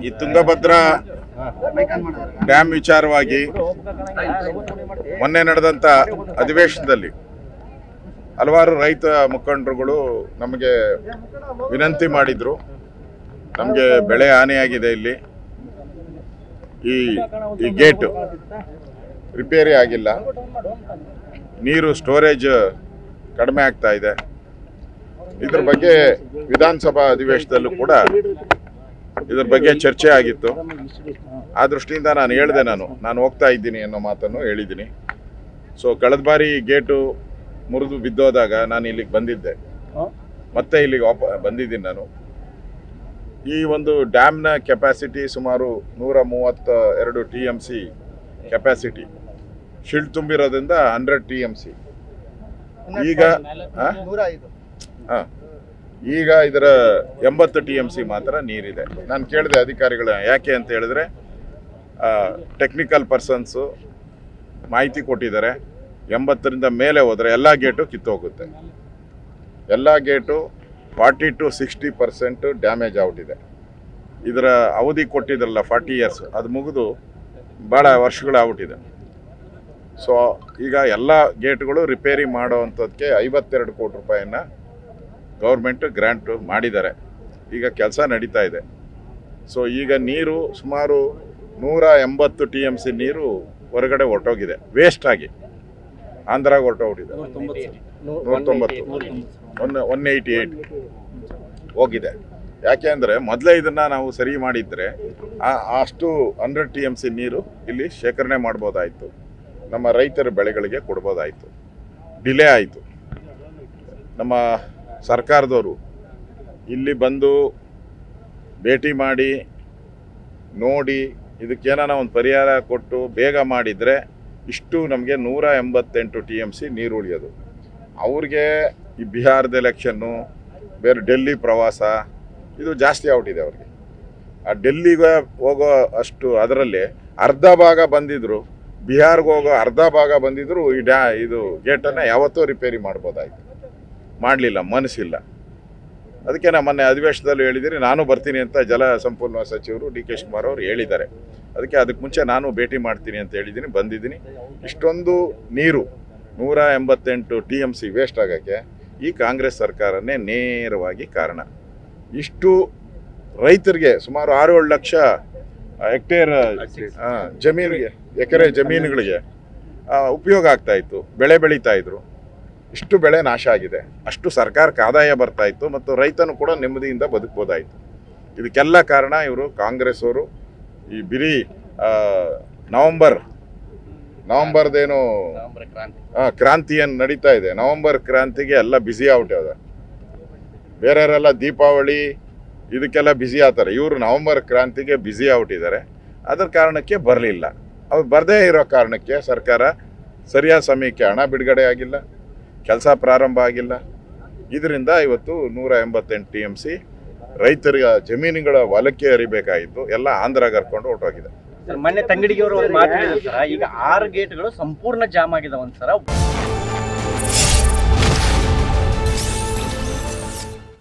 ಈ ತುಂಗಭದ್ರಾ ಡ್ಯಾಮ್ ವಿಚಾರವಾಗಿ ಮೊನ್ನೆ ನಡೆದಂಥ ಅಧಿವೇಶನದಲ್ಲಿ ಹಲವಾರು ರೈತ ಮುಖಂಡರುಗಳು ನಮಗೆ ವಿನಂತಿ ಮಾಡಿದ್ರು. ನಮಗೆ ಬೆಳೆ ಹಾನಿಯಾಗಿದೆ, ಇಲ್ಲಿ ಈ ಗೇಟ್ ರಿಪೇರಿ ಆಗಿಲ್ಲ, ನೀರು ಸ್ಟೋರೇಜ್ ಕಡಿಮೆ ಆಗ್ತಾ ಇದೆ. ಇದ್ರ ಬಗ್ಗೆ ವಿಧಾನಸಭಾ ಅಧಿವೇಶನದಲ್ಲೂ ಕೂಡ ಇದ್ರ ಬಗ್ಗೆ ಚರ್ಚೆ ಆಗಿತ್ತು. ಆ ದೃಷ್ಟಿಯಿಂದ ನಾನು ಹೇಳಿದೆ, ನಾನು ಹೋಗ್ತಾ ಇದ್ದೀನಿ ಅನ್ನೋ ಮಾತನ್ನು ಹೇಳಿದ್ದೀನಿ. ಸೊ ಕಳೆದ ಬಾರಿ ಗೇಟು ಮುರಿದು ಬಿದ್ದೋದಾಗ ನಾನು ಇಲ್ಲಿಗೆ ಬಂದಿದ್ದೆ, ಮತ್ತೆ ಇಲ್ಲಿಗೆ ಬಂದಿದ್ದೀನಿ. ನಾನು ಈ ಒಂದು ಡ್ಯಾಮ್ನ ಕೆಪಾಸಿಟಿ ಸುಮಾರು 132 TMC ಕೆಪಾಸಿಟಿ, ಶಿಲ್ಡ್ ತುಂಬಿರೋದ್ರಿಂದ 100 TMC. ಈಗ ಇದರ 80 TMC ಮಾತ್ರ ನೀರಿದೆ. ನಾನು ಕೇಳಿದೆ ಅಧಿಕಾರಿಗಳ, ಯಾಕೆ ಅಂತ ಹೇಳಿದ್ರೆ ಟೆಕ್ನಿಕಲ್ ಪರ್ಸನ್ಸು ಮಾಹಿತಿ ಕೊಟ್ಟಿದ್ದಾರೆ, 80ರಿಂದ ಮೇಲೆ ಹೋದರೆ ಎಲ್ಲ ಗೇಟು ಕಿತ್ತೋಗುತ್ತೆ. ಎಲ್ಲ ಗೇಟು 40 to 60% ಡ್ಯಾಮೇಜ್ ಔಟಿದೆ. ಇದರ ಅವಧಿ ಕೊಟ್ಟಿದ್ರಲ್ಲ 40 years, ಅದು ಮುಗಿದು ಭಾಳ ವರ್ಷಗಳಾಗ್ಬಿಟ್ಟಿದೆ. ಸೊ ಈಗ ಎಲ್ಲ ಗೇಟ್ಗಳು ರಿಪೇರಿ ಮಾಡೋವಂಥದ್ದಕ್ಕೆ 52 ಕೋಟಿ ರೂಪಾಯಿನ ಗೌರ್ಮೆಂಟ್ ಗ್ರ್ಯಾಂಟ್ ಮಾಡಿದ್ದಾರೆ. ಈಗ ಕೆಲಸ ನಡೀತಾ ಇದೆ. ಸೊ ಈಗ ನೀರು ಸುಮಾರು 180 TMC ನೀರು ಹೊರಗಡೆ ಹೊರಟೋಗಿದೆ, ವೇಸ್ಟ್ ಆಗಿ ಆಂಧ್ರಾಗ ಹೊರಟೋಗ್ಬಿಟ್ಟಿದೆ. 188 ಹೋಗಿದೆ. ಯಾಕೆ ಅಂದರೆ ಮೊದಲೇ ಇದನ್ನು ನಾವು ಸರಿ ಮಾಡಿದರೆ ಅಷ್ಟು 100 TMC ನೀರು ಇಲ್ಲಿ ಶೇಖರಣೆ ಮಾಡ್ಬೋದಾಯಿತು, ನಮ್ಮ ರೈತರ ಬೆಳೆಗಳಿಗೆ ಕೊಡ್ಬೋದಾಯಿತು. ಡಿಲೇ ಆಯಿತು. ನಮ್ಮ ಸರ್ಕಾರದವರು ಇಲ್ಲಿ ಬಂದು ಭೇಟಿ ಮಾಡಿ ನೋಡಿ ಇದಕ್ಕೇನಾನ ಒಂದು ಪರಿಹಾರ ಕೊಟ್ಟು ಬೇಗ ಮಾಡಿದರೆ ಇಷ್ಟು ನಮಗೆ 188 TMC ನೀರು ಉಳಿಯೋದು. ಅವ್ರಿಗೆ ಈ ಬಿಹಾರದ ಎಲೆಕ್ಷನ್ನು, ಬೇರೆ ಡೆಲ್ಲಿ ಪ್ರವಾಸ, ಇದು ಜಾಸ್ತಿ ಔಟಿದೆ ಅವ್ರಿಗೆ. ಆ ಡೆಲ್ಲಿಗೆ ಹೋಗೋ ಅಷ್ಟು ಅದರಲ್ಲಿ ಅರ್ಧ ಭಾಗ ಬಂದಿದ್ರು, ಬಿಹಾರ್ಗೆ ಹೋಗೋ ಅರ್ಧ ಭಾಗ ಬಂದಿದ್ರು ಇದು ಗೇಟನ್ನು ಯಾವತ್ತೂ ರಿಪೇರಿ ಮಾಡ್ಬೋದಾಯಿತು. ಮಾಡಲಿಲ್ಲ, ಮನಸ್ಸಿಲ್ಲ. ಅದಕ್ಕೆ ನಾನು ಮೊನ್ನೆ ಅಧಿವೇಶನದಲ್ಲಿ ಹೇಳಿದ್ದೀನಿ, ನಾನು ಬರ್ತೀನಿ ಅಂತ ಜಲ ಸಂಪನ್ಮೂಲ ಸಚಿವರು DK ಶಿವಕುಮಾರ್ ಅವರು ಹೇಳಿದ್ದಾರೆ. ಅದಕ್ಕೆ ಮುಂಚೆ ನಾನು ಭೇಟಿ ಮಾಡ್ತೀನಿ ಅಂತ ಹೇಳಿದ್ದೀನಿ, ಬಂದಿದ್ದೀನಿ. ಇಷ್ಟೊಂದು ನೀರು 188 TMC ವೇಸ್ಟ್ ಆಗೋಕ್ಕೆ ಈ ಕಾಂಗ್ರೆಸ್ ಸರ್ಕಾರನೇ ನೇರವಾಗಿ ಕಾರಣ. ಇಷ್ಟು ರೈತರಿಗೆ ಸುಮಾರು 6-7 ಲಕ್ಷ ಹೆಕ್ಟೇರ್ ಎಕರೆ ಜಮೀನುಗಳಿಗೆ ಉಪಯೋಗ ಆಗ್ತಾಯಿತ್ತು, ಬೆಳೆ ಬೆಳೀತಾ ಇದ್ರು. ಇಷ್ಟು ಬೆಳೆ ನಾಶ ಆಗಿದೆ, ಅಷ್ಟು ಸರ್ಕಾರಕ್ಕೆ ಆದಾಯ ಬರ್ತಾಯಿತ್ತು ಮತ್ತು ರೈತನು ಕೂಡ ನೆಮ್ಮದಿಯಿಂದ ಬದುಕ್ಬೋದಾಯಿತು. ಇದಕ್ಕೆಲ್ಲ ಕಾರಣ ಇವರು ಕಾಂಗ್ರೆಸ್ ಅವರು. ಈ ಬಿರಿ ನವಂಬರ್ದೇನು ಕ್ರಾಂತಿ ಏನು ನಡೀತಾ ಇದೆ, ನವಂಬರ್ ಕ್ರಾಂತಿಗೆ ಎಲ್ಲ ಬ್ಯುಸಿ ಆಗ್ಬಿಟ್ಟದ. ಬೇರೆಯವರೆಲ್ಲ ದೀಪಾವಳಿ ಇದಕ್ಕೆಲ್ಲ ಬ್ಯುಸಿ ಆಗ್ತಾರೆ, ಇವರು ನವಂಬರ್ ಕ್ರಾಂತಿಗೆ ಬ್ಯುಸಿ ಆಗ್ಬಿಟ್ಟಿದ್ದಾರೆ. ಅದರ ಕಾರಣಕ್ಕೆ ಬರಲಿಲ್ಲ. ಅವ್ರು ಬರದೇ ಇರೋ ಕಾರಣಕ್ಕೆ ಸರ್ಕಾರ ಸರಿಯಾದ ಸಮಯಕ್ಕೆ ಹಣ ಬಿಡುಗಡೆ ಆಗಿಲ್ಲ, ಕೆಲಸ ಪ್ರಾರಂಭ ಆಗಿಲ್ಲ. ಇದರಿಂದ ಇವತ್ತು 188 TMC ರೈತರ ಜಮೀನುಗಳ ಹೊಲಕ್ಕೆ ಹರಿಬೇಕಾಗಿತ್ತು, ಎಲ್ಲ ಆಂಧ್ರಾಗ ಹರ್ಕೊಂಡು ಹೊರಟೋಗಿದೆ. ಮೊನ್ನೆ ತಂಗಡಿಗೆ ಅವರು ಮಾತಾಡಿದ್ರು ಸರ್, ಈಗ 6 ಗೇಟ್ಗಳು ಸಂಪೂರ್ಣ ಜಾಮ್ ಆಗಿದಾವಂತ ಸರ್.